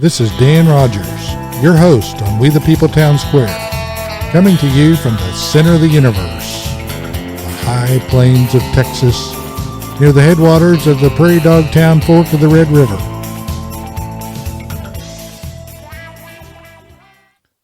This is Dan Rogers, your host on We the People Town Square, coming to you from the center of the universe, the high plains of Texas, near the headwaters of the Prairie Dog Town Fork of the Red River.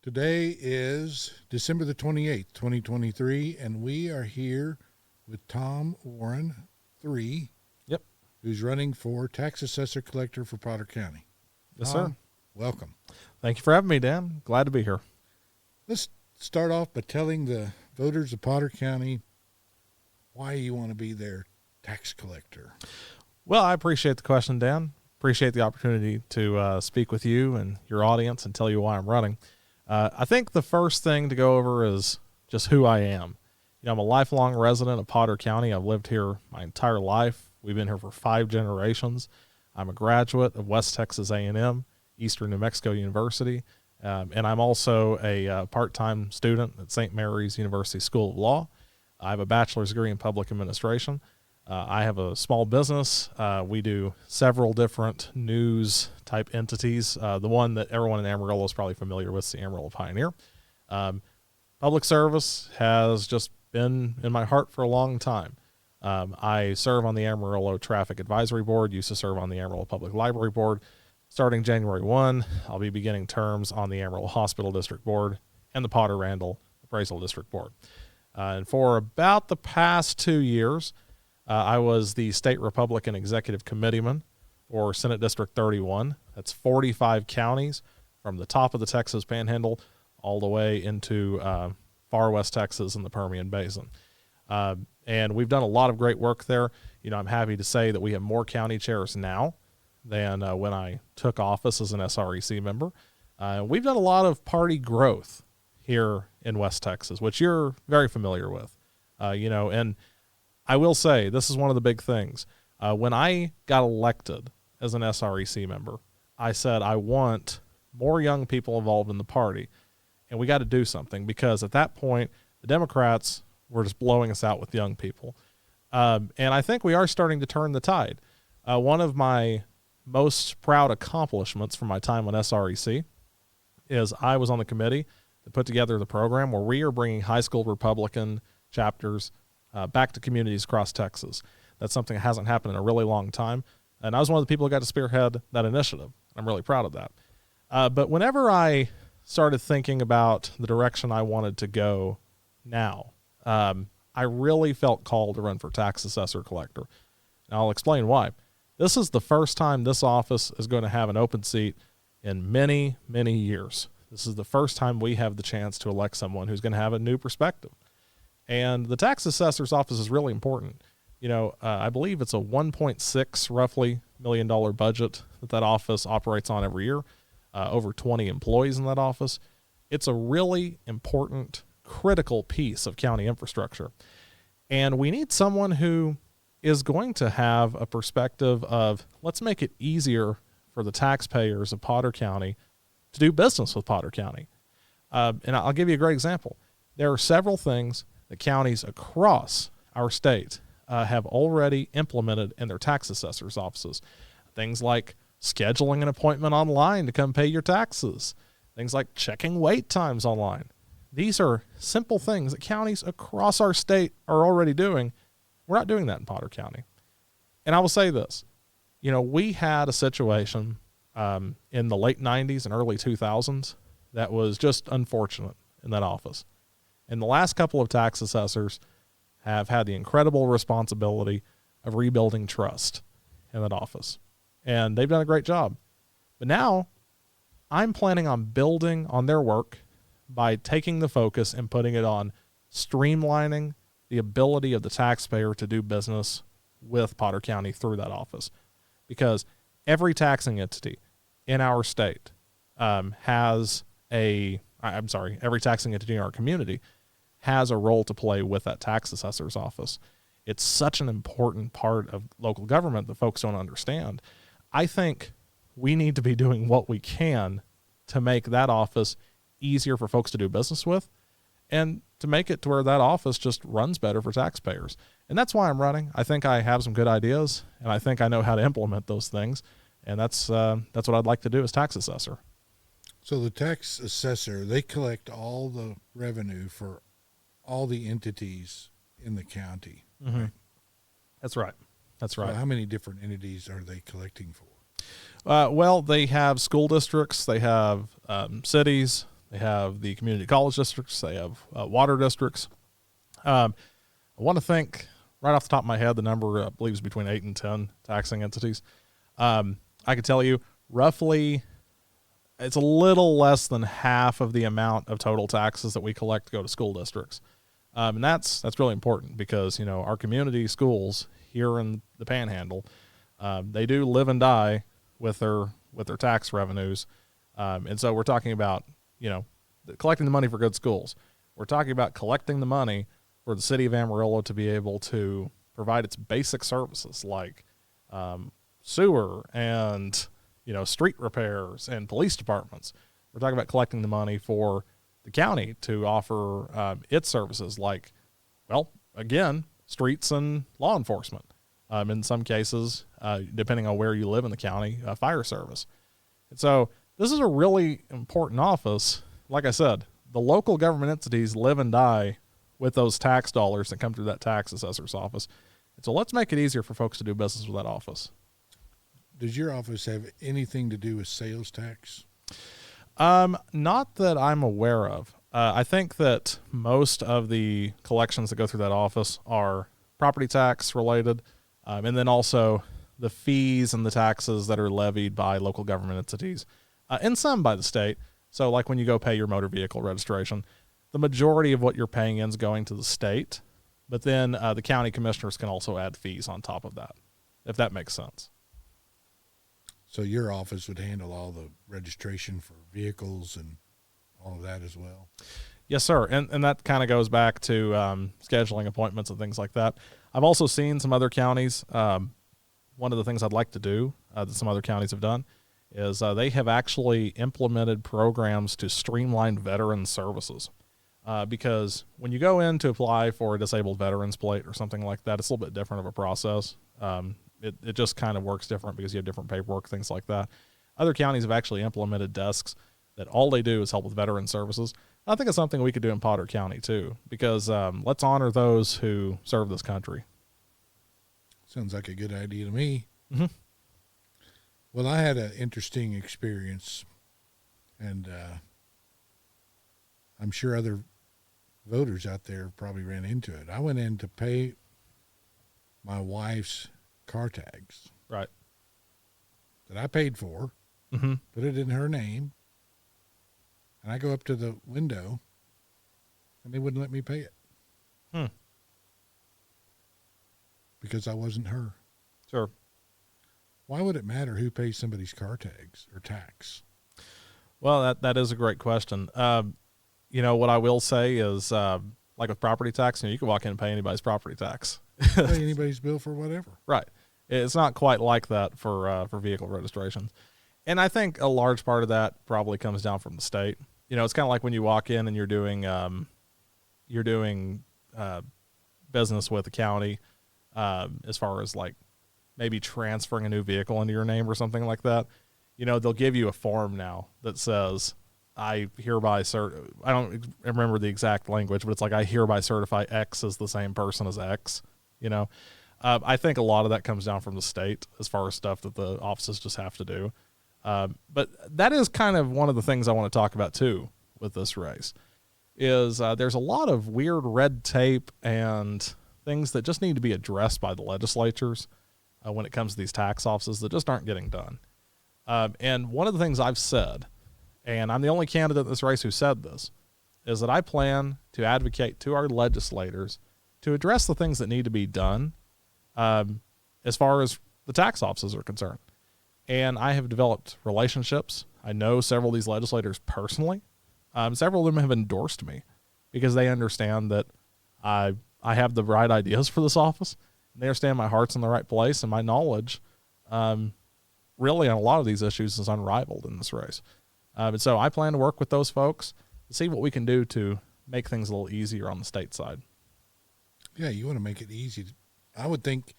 Today is December the 28th, 2023, and we are here with Tom Warren III, who's running for Tax Assessor Collector for Potter County. Yes, Tom, sir. Welcome. Thank you for having me, Dan. Glad to be here. Let's start off by telling the voters of Potter County why you want to be their tax collector. Well, I appreciate the question, Dan. Appreciate the opportunity to speak with you and your audience and tell you why I'm running. I think the first thing to go over is just who I am. You know, I'm a lifelong resident of Potter County. I've lived here my entire life. We've been here for 5 generations. I'm a graduate of West Texas A&M, Eastern New Mexico University, and I'm also a part-time student at St. Mary's University School of Law. I have a bachelor's degree in public administration. I have a small business. We do several different news-type entities. The one that everyone in Amarillo is probably familiar with is the Amarillo Pioneer. Public service has just been in my heart for a long time. I serve on the Amarillo Traffic Advisory Board, used to serve on the Amarillo Public Library Board. Starting January 1, I'll be beginning terms on the Amarillo Hospital District Board and the Potter Randall Appraisal District Board. And for about the past 2 years, I was the State Republican Executive Committeeman for Senate District 31. That's 45 counties from the top of the Texas Panhandle all the way into far west Texas and the Permian Basin. And we've done a lot of great work there. You know, I'm happy to say that we have more county chairs now than when I took office as an SREC member. We've done a lot of party growth here in West Texas, which you're very familiar with. And I will say this is one of the big things. When I got elected as an SREC member, I said I want more young people involved in the party, and we got to do something because at that point, the Democrats were just blowing us out with young people. And I think we are starting to turn the tide. One of my most proud accomplishments from my time on SREC is I was on the committee that put together the program where we are bringing high school Republican chapters back to communities across Texas. That's something that hasn't happened in a really long time. And I was one of the people who got to spearhead that initiative. I'm really proud of that. But whenever I started thinking about the direction I wanted to go now, I really felt called to run for Tax Assessor Collector. And I'll explain why. This is the first time this office is going to have an open seat in many, many years. This is the first time we have the chance to elect someone who's going to have a new perspective. And the tax assessor's office is really important. You know, I believe it's a $1.6 roughly million budget that office operates on every year, over 20 employees in that office. It's a really important, critical piece of county infrastructure. And we need someone who is going to have a perspective of let's make it easier for the taxpayers of Potter County to do business with Potter County. And I'll give you a great example. There are several things that counties across our state have already implemented in their tax assessor's offices. Things like scheduling an appointment online to come pay your taxes. Things like checking wait times online. These are simple things that counties across our state are already doing. We're not doing that in Potter County. And I will say this, you know, we had a situation in the late 90s and early 2000s that was just unfortunate in that office. And the last couple of tax assessors have had the incredible responsibility of rebuilding trust in that office. And they've done a great job. But now I'm planning on building on their work by taking the focus and putting it on streamlining the ability of the taxpayer to do business with Potter County through that office. Because every taxing entity in our state every taxing entity in our community has a role to play with that tax assessor's office. It's such an important part of local government that folks don't understand. I think we need to be doing what we can to make that office easier for folks to do business with and to make it to where that office just runs better for taxpayers. And that's why I'm running. I think I have some good ideas, and I think I know how to implement those things. And that's what I'd like to do as tax assessor. So the tax assessor, they collect all the revenue for all the entities in the county. Mm-hmm. Right? That's right. That's right. So how many different entities are they collecting for? Well, they have school districts, they have cities, they have the community college districts, they have water districts. I want to think right off the top of my head, the number I believe is between 8 and 10 taxing entities. I could tell you roughly it's a little less than half of the amount of total taxes that we collect to go to school districts. And that's really important because, you know, our community schools here in the Panhandle, they do live and die with their tax revenues. And so we're talking about, you know, collecting the money for good schools. We're talking about collecting the money for the city of Amarillo to be able to provide its basic services like sewer and, you know, street repairs and police departments. We're talking about collecting the money for the county to offer its services like, well, again, streets and law enforcement. In some cases, depending on where you live in the county, fire service. And so this is a really important office. Like I said, the local government entities live and die with those tax dollars that come through that tax assessor's office. And so let's make it easier for folks to do business with that office. Does your office have anything to do with sales tax? Not that I'm aware of. I think that most of the collections that go through that office are property tax related. And then also the fees and the taxes that are levied by local government entities, and some by the state. So like when you go pay your motor vehicle registration, the majority of what you're paying in is going to the state, but then the county commissioners can also add fees on top of that, if that makes sense. So your office would handle all the registration for vehicles and all of that as well? Yes, sir. And that kind of goes back to scheduling appointments and things like that. I've also seen some other counties. One of the things I'd like to do that some other counties have done is they have actually implemented programs to streamline veteran services. Because when you go in to apply for a disabled veterans plate or something like that, it's a little bit different of a process. It just kind of works different because you have different paperwork, things like that. Other counties have actually implemented desks that all they do is help with veteran services. I think it's something we could do in Potter County too, because let's honor those who serve this country. Sounds like a good idea to me. Mm-hmm. Well, I had an interesting experience, and I'm sure other voters out there probably ran into it. I went in to pay my wife's car tags. Right. That I paid for, mm-hmm. put it in her name, and I go up to the window, and they wouldn't let me pay it. Because I wasn't her. Sure. Why would it matter who pays somebody's car tags or tax? Well, that is a great question. You know, what I will say is, like with property tax, you know, you can walk in and pay anybody's property tax. Pay anybody's bill for whatever. Right. It's not quite like that for vehicle registrations. And I think a large part of that probably comes down from the state. You know, it's kind of like when you walk in and you're doing business with the county, as far as like maybe transferring a new vehicle into your name or something like that. You know, they'll give you a form now that says, I hereby I don't remember the exact language, but it's like, I hereby certify X is the same person as X, you know. I think a lot of that comes down from the state as far as stuff that the offices just have to do. But that is kind of one of the things I want to talk about too with this race is there's a lot of weird red tape and things that just need to be addressed by the legislatures when it comes to these tax offices that just aren't getting done. And one of the things I've said, and I'm the only candidate in this race who said this, is that I plan to advocate to our legislators to address the things that need to be done as far as the tax offices are concerned. And I have developed relationships. I know several of these legislators personally. Several of them have endorsed me because they understand that I have the right ideas for this office. They understand my heart's in the right place, and my knowledge really on a lot of these issues is unrivaled in this race. And so I plan to work with those folks to see what we can do to make things a little easier on the state side. Yeah, you want to make it easy. I would think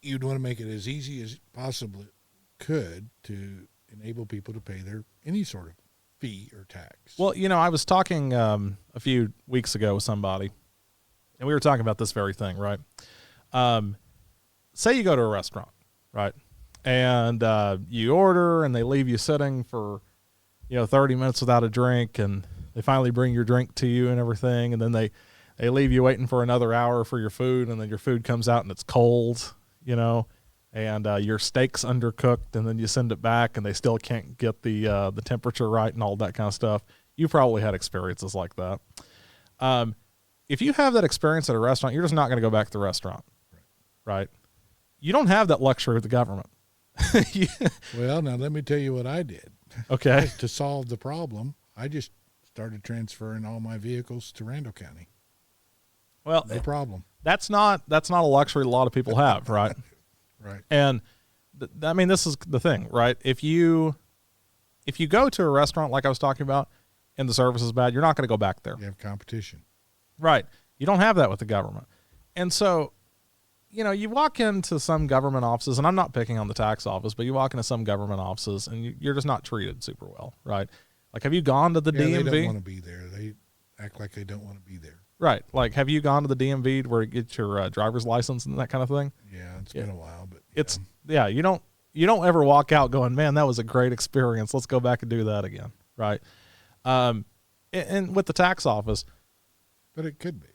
you'd want to make it as easy as could to enable people to pay any sort of fee or tax. Well, I was talking a few weeks ago with somebody, and we were talking about this very thing, right? Say you go to a restaurant, right? And you order, and they leave you sitting for 30 minutes without a drink, and they finally bring your drink to you and everything, and then they leave you waiting for another hour for your food, and then your food comes out and it's cold, and your steak's undercooked, and then you send it back and they still can't get the temperature right and all that kind of stuff. You probably had experiences like that. If you have that experience at a restaurant, you're just not going to go back to the restaurant, right? You don't have that luxury with the government. Well, now let me tell you what I did. Okay. To solve the problem, I just started transferring all my vehicles to Randall County. Well, no problem. That's not a luxury a lot of people have, right? Right. And this is the thing, right? If you go to a restaurant like I was talking about and the service is bad, you're not going to go back there. You have competition. Right. You don't have that with the government. And so, you walk into some government offices, and I'm not picking on the tax office, but you walk into some government offices and you're just not treated super well, right? Like, have you gone to the DMV? They don't want to be there. They act like they don't want to be there. Right. Like, have you gone to the DMV where you get your driver's license and that kind of thing? Yeah, it's been a while, but you don't ever walk out going, man, that was a great experience. Let's go back and do that again. Right. And with the tax office. But it could be.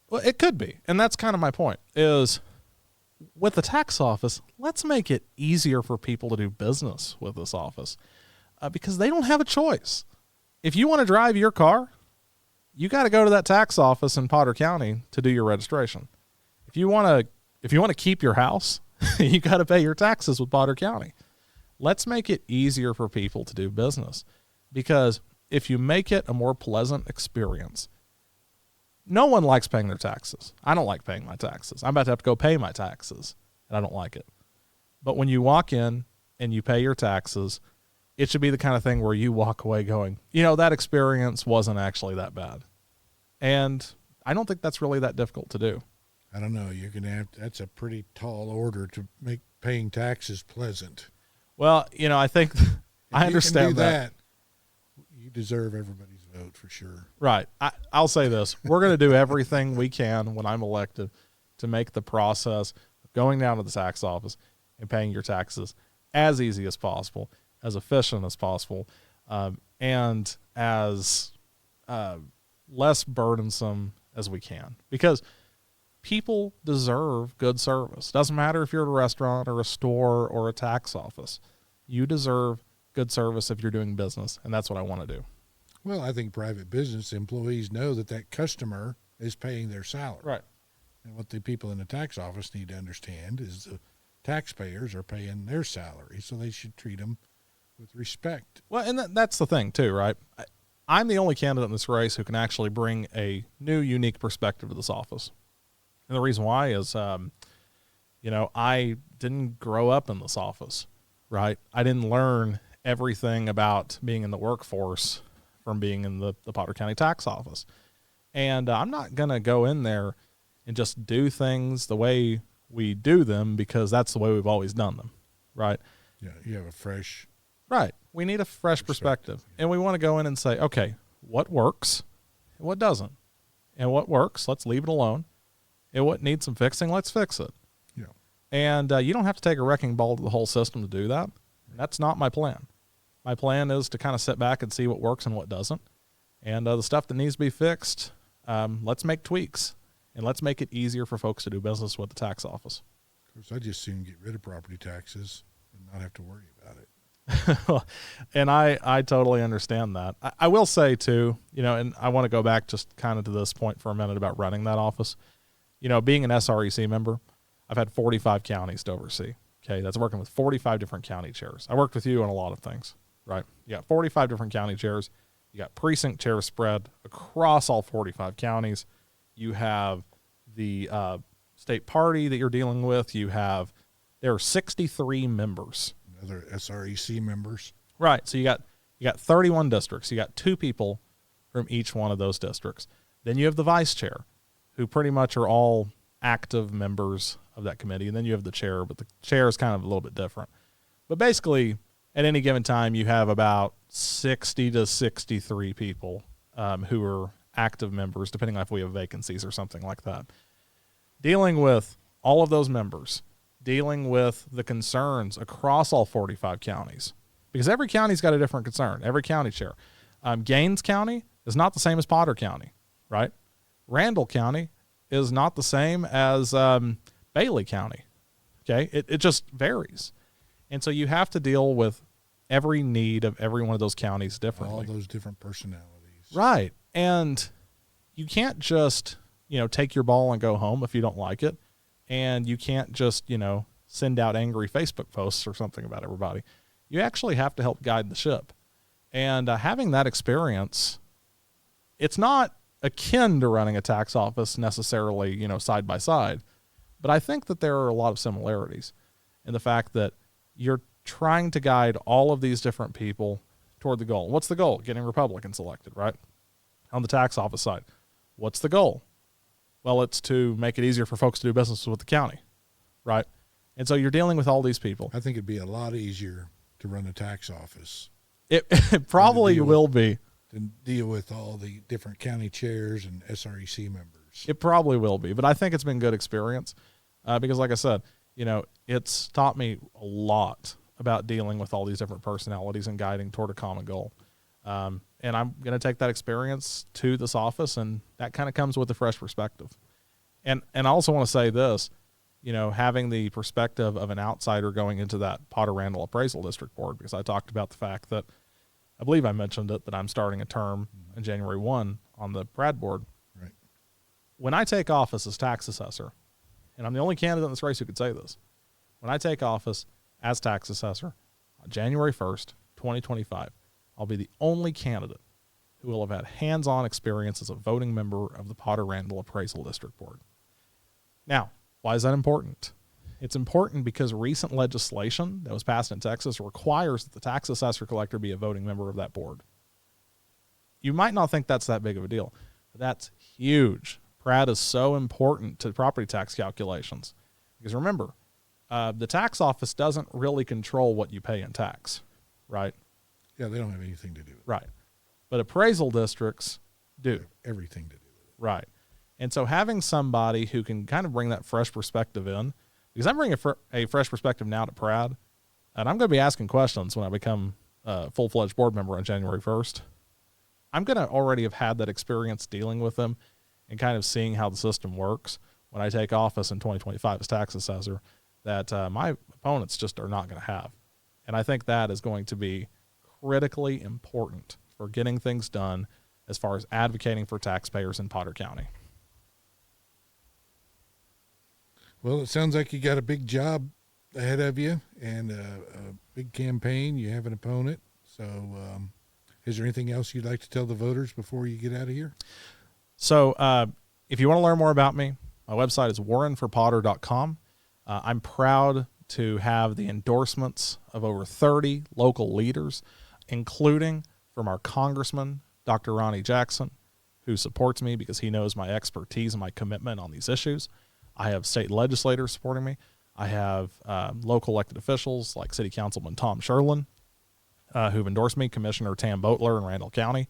Well, it could be. And that's kind of my point is with the tax office, let's make it easier for people to do business with this office because they don't have a choice. If you want to drive your car, you got to go to that tax office in Potter County to do your registration. If you want to keep your house, you got to pay your taxes with Potter County. Let's make it easier for people to do business because if you make it a more pleasant experience, no one likes paying their taxes. I don't like paying my taxes. I'm about to have to go pay my taxes, and I don't like it. But when you walk in and you pay your taxes, it should be the kind of thing where you walk away going, that experience wasn't actually that bad. And I don't think that's really that difficult to do. I don't know. That's a pretty tall order to make paying taxes pleasant. Well, I think I understand that. You deserve everybody's vote for sure. Right. I'll say this. We're going to do everything we can when I'm elected to make the process of going down to the tax office and paying your taxes as easy as possible, as efficient as possible, and as less burdensome as we can. Because people deserve good service. Doesn't matter if you're at a restaurant or a store or a tax office. You deserve good service if you're doing business, and that's what I want to do. Well, I think private business employees know that customer is paying their salary. Right. And what the people in the tax office need to understand is the taxpayers are paying their salary, so they should treat them with respect. Well, and that's the thing too, right? I'm the only candidate in this race who can actually bring a new, unique perspective to this office. And the reason why is, I didn't grow up in this office, right? I didn't learn everything about being in the workforce from being in the Potter County tax office. And I'm not going to go in there and just do things the way we do them because that's the way we've always done them, right? Yeah, you have a fresh... Right. We need a fresh perspective. And we want to go in and say, okay, what works and what doesn't? And what works, let's leave it alone. And what needs some fixing, let's fix it. Yeah. And you don't have to take a wrecking ball to the whole system to do that. That's not my plan. My plan is to kind of sit back and see what works and what doesn't. And the stuff that needs to be fixed, let's make tweaks. And let's make it easier for folks to do business with the tax office. Of course, I'd just soon get rid of property taxes and not have to worry about it. And I totally understand that. I will say too, and I want to go back just kind of to this point for a minute about running that office. Being an SREC member, I've had 45 counties to oversee. Okay. That's working with 45 different county chairs. I worked with you on a lot of things, right? You got 45 different county chairs. You got precinct chairs spread across all 45 counties. You have the state party that you're dealing with. There are 63 members. Other SREC members. Right. So you got 31 districts. You got 2 people from each one of those districts. Then you have the vice chair, who pretty much are all active members of that committee. And then you have the chair, but the chair is kind of a little bit different. But basically, at any given time, you have about 60 to 63 people who are active members, depending on if we have vacancies or something like that. Dealing with all of those members, dealing with the concerns across all 45 counties, because every county's got a different concern, every county chair. Gaines County is not the same as Potter County, right? Randall County is not the same as Bailey County, okay? It just varies. And so you have to deal with every need of every one of those counties differently. All those different personalities. Right. And you can't just, take your ball and go home if you don't like it. And you can't just, send out angry Facebook posts or something about everybody. You actually have to help guide the ship. And having that experience, it's not akin to running a tax office necessarily, side by side. But I think that there are a lot of similarities in the fact that you're trying to guide all of these different people toward the goal. What's the goal? Getting Republicans elected, right? On the tax office side, what's the goal? Well, it's to make it easier for folks to do business with the county, right? And so you're dealing with all these people. I think it'd be a lot easier to run a tax office. It probably will be. To deal with all the different county chairs and SREC members. It probably will be, but I think it's been good experience because, like I said, it's taught me a lot about dealing with all these different personalities and guiding toward a common goal. And I'm going to take that experience to this office, and that kind of comes with a fresh perspective. And I also want to say this, having the perspective of an outsider going into that Potter Randall Appraisal District Board, because I talked about the fact that, I believe I mentioned it, that I'm starting a term on January 1 on the Brad board. Right. When I take office as tax assessor, and I'm the only candidate in this race who could say this, when I take office as tax assessor on January 1st, 2025, I'll be the only candidate who will have had hands-on experience as a voting member of the Potter Randall Appraisal District Board. Now, why is that important? It's important because recent legislation that was passed in Texas requires that the tax assessor collector be a voting member of that board. You might not think that's that big of a deal, but that's huge. PRAD is so important to property tax calculations. Because remember, the tax office doesn't really control what you pay in tax, right? Yeah, they don't have anything to do with it. Right. But appraisal districts do. Everything to do with it. Right. And so having somebody who can kind of bring that fresh perspective in, because I'm bringing a fresh perspective now to PRAD, and I'm going to be asking questions when I become a full-fledged board member on January 1st. I'm going to already have had that experience dealing with them and kind of seeing how the system works when I take office in 2025 as tax assessor that my opponents just are not going to have. And I think that is going to be critically important for getting things done as far as advocating for taxpayers in Potter County. Well, it sounds like you got a big job ahead of you and a big campaign. You have an opponent. So is there anything else you'd like to tell the voters before you get out of here? So if you want to learn more about me, my website is warrenforpotter.com. I'm proud to have the endorsements of over 30 local leaders, including from our Congressman, Dr. Ronnie Jackson, who supports me because he knows my expertise and my commitment on these issues. I have state legislators supporting me. I have local elected officials like City Councilman Tom Sherlin, who've endorsed me, Commissioner Tam Boatler in Randall County.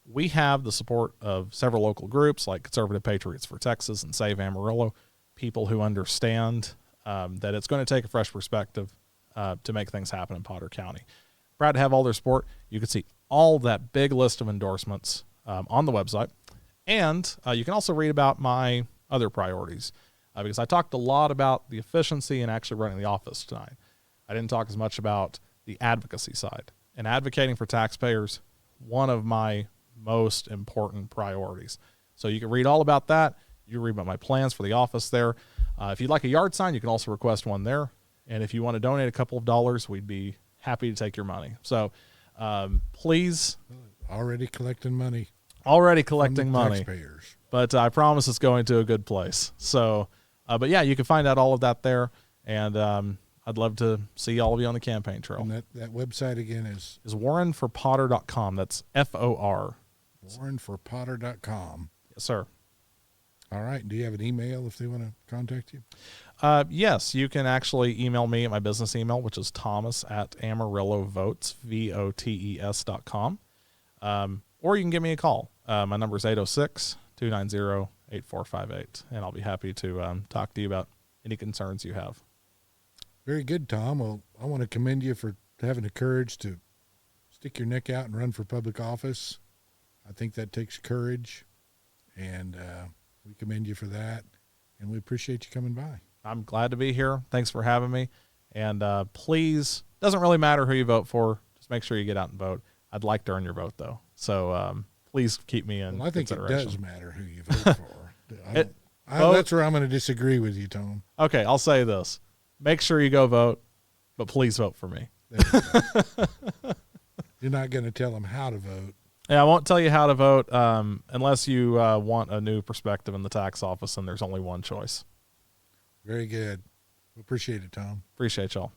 We have the support of several local groups like Conservative Patriots for Texas and Save Amarillo, people who understand that it's going to take a fresh perspective to make things happen in Potter County. Proud to have all their support. You can see all that big list of endorsements on the website. And you can also read about my other priorities because I talked a lot about the efficiency and actually running the office tonight. I didn't talk as much about the advocacy side. And advocating for taxpayers, one of my most important priorities. So you can read all about that. You can read about my plans for the office there. If you'd like a yard sign, you can also request one there. And if you want to donate a couple of dollars, we'd be happy to take your money. So please. Already collecting money. Already collecting money. Taxpayers. But I promise it's going to a good place. So, but yeah, you can find out all of that there. And I'd love to see all of you on the campaign trail. And that website again is warrenforpotter.com. That's FOR. warrenforpotter.com. Yes, sir. All right. Do you have an email if they want to contact you? Yes, you can actually email me at my business email, which is thomas@amarillovotes, VOTES.com. Or you can give me a call. My number is 806-290-8458, and I'll be happy to talk to you about any concerns you have. Very good, Tom. Well, I want to commend you for having the courage to stick your neck out and run for public office. I think that takes courage, and we commend you for that, and we appreciate you coming by. I'm glad to be here. Thanks for having me. And please, doesn't really matter who you vote for. Just make sure you get out and vote. I'd like to earn your vote, though. So please keep me in Well, I think it consideration. does matter who you vote for. That's where I'm going to disagree with you, Tom. Okay, I'll say this. Make sure you go vote, but please vote for me. You're not going to tell them how to vote. Yeah, I won't tell you how to vote unless you want a new perspective in the tax office, and there's only one choice. Very good. Appreciate it, Tom. Appreciate y'all.